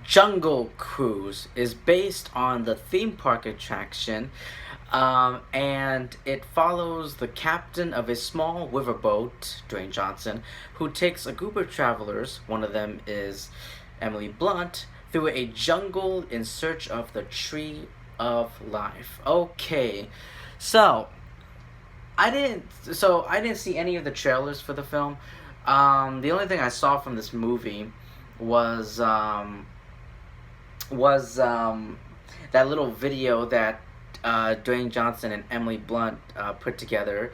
Jungle Cruise is based on the theme park attraction, and it follows the captain of a small riverboat, Dwayne Johnson, who takes a group of travelers, one of them is Emily Blunt, through a jungle in search of the Tree of Life. Okay, so I didn't see any of the trailers for the film. The only thing I saw from this movie was that little video that Dwayne Johnson and Emily Blunt put together.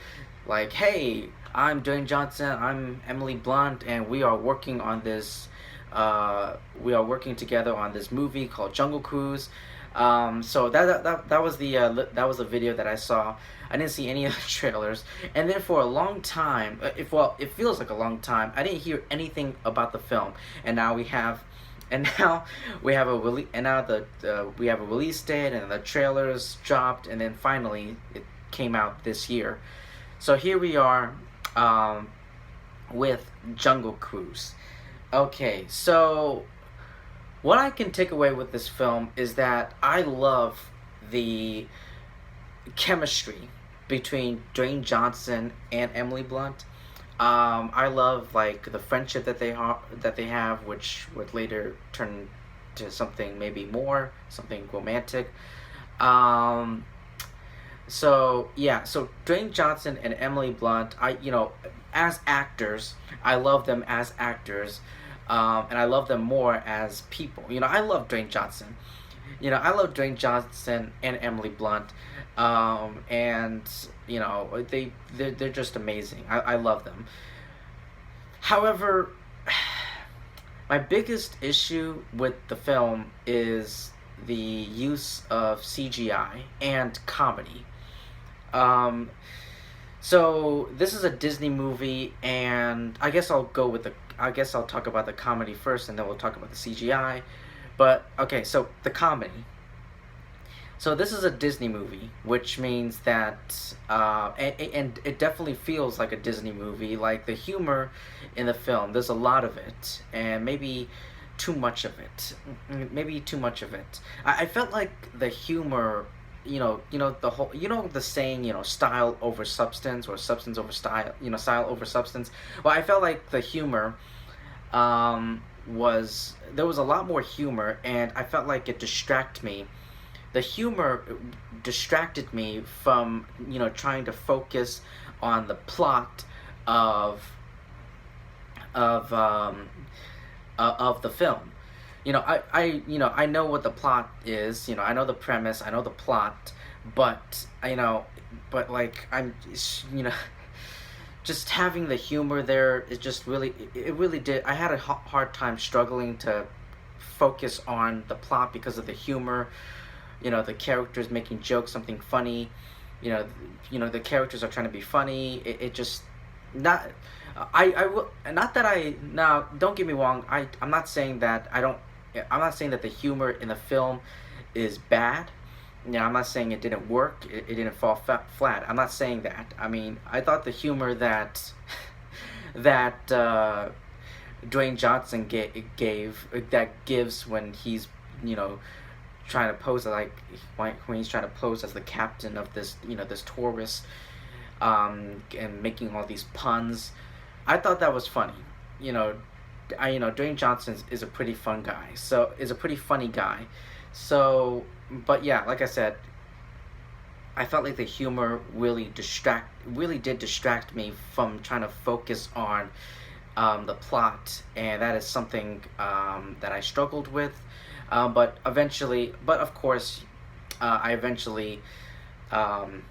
Like, hey, I'm Dwayne Johnson, I'm Emily Blunt, and we are working on this. We are working together on this movie called Jungle Cruise. So that was that was the video that I saw. I didn't see any of the trailers, and then for a long time, if well, it feels like a long time, I didn't hear anything about the film, and now we have and now we have a release, and now we have a release date, and the trailers dropped, and then finally it came out this year. So here we are, with Jungle Cruise. Okay, so what I can take away with this film is that I love the chemistry between Dwayne Johnson and Emily Blunt. I love like the friendship that they have, which would later turn to something maybe more, something romantic. Um, so yeah, so Dwayne Johnson and Emily Blunt, as actors, I love them as actors, and I love them more as people. I love Dwayne Johnson. I love Dwayne Johnson and Emily Blunt, and they're just amazing. I love them. However, my biggest issue with the film is the use of CGI and comedy. Um, so this is a Disney movie, and I guess I'll talk about the comedy first, and then we'll talk about the CGI. But okay, so the comedy. So this is a Disney movie, which means that, and it definitely feels like a Disney movie. Like the humor in the film, there's a lot of it, and maybe too much of it. Maybe too much of it. I felt like the humor, the whole, the saying, style over substance, or substance over style, style over substance. Well, I felt like the humor, was there was a lot more humor, and I felt like it distracted me. The humor distracted me from trying to focus on the plot of of um, of the film. I know what the plot is. I know the premise. I know the plot, but like you know just having the humor there, it just really it really did. I had a hard time struggling to focus on the plot because of the humor. The characters making jokes, something funny. you know the characters are trying to be funny. It just not I will not that I now don't get me wrong. I'm not saying that I'm not saying that the humor in the film is bad. I'm not saying it didn't work, it didn't fall flat. I'm not saying that. I mean, I thought the humor that that Dwayne Johnson that gives when he's you know trying to pose like when he's trying to pose as the captain of this tourist, and making all these puns. I thought that was funny. You know, Dwayne Johnson is a pretty fun guy. So is a pretty funny guy. So, but yeah, like I said, I felt like the humor really did distract me from trying to focus on the plot, and that is something that I struggled with. But of course, I eventually um,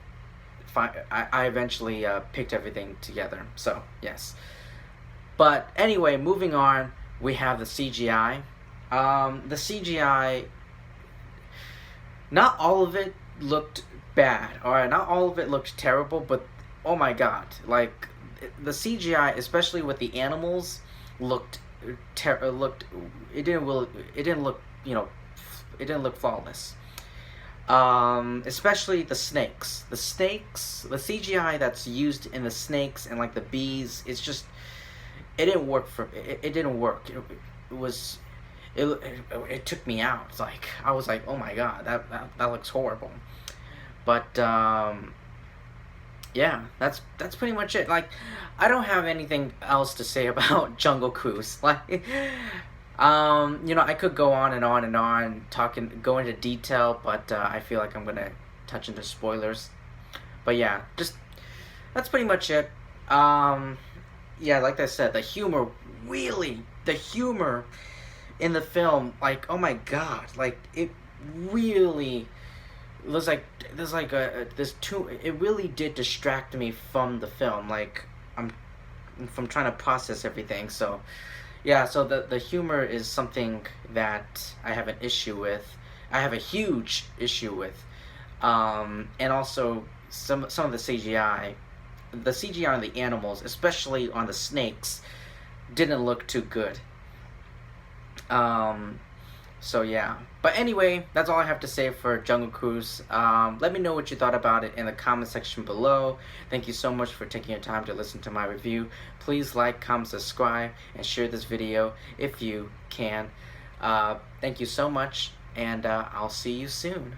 I eventually picked everything together. So yes. But anyway, moving on, we have the CGI. The CGI, not all of it looked bad. All right, not all of it looked terrible, but oh my god, like the CGI, especially with the animals, looked looked it didn't look it didn't look flawless. Especially the snakes. The CGI that's used in the snakes and like the bees, it didn't work. It was it took me out. It's like I was like, oh my god, that looks horrible. But yeah, that's pretty much it. Like, I don't have anything else to say about Jungle Cruise. Like, I could go on and on and on, go into detail, but I feel like I'm gonna touch into spoilers. But yeah, just that's pretty much it. Yeah, like I said, the humor in the film, like, oh my god, like, it really was like, there's like this too, it really did distract me from the film, like, I'm from trying to process everything. So yeah, so the humor is something that I have an issue with. I have a huge issue with. And also some of the CGI on the animals, especially on the snakes, didn't look too good. Um, so yeah. But anyway, that's all I have to say for Jungle Cruise. Let me know what you thought about it in the comment section below. Thank you so much for taking your time to listen to my review. Please like, comment, subscribe, and share this video if you can. Thank you so much, and I'll see you soon.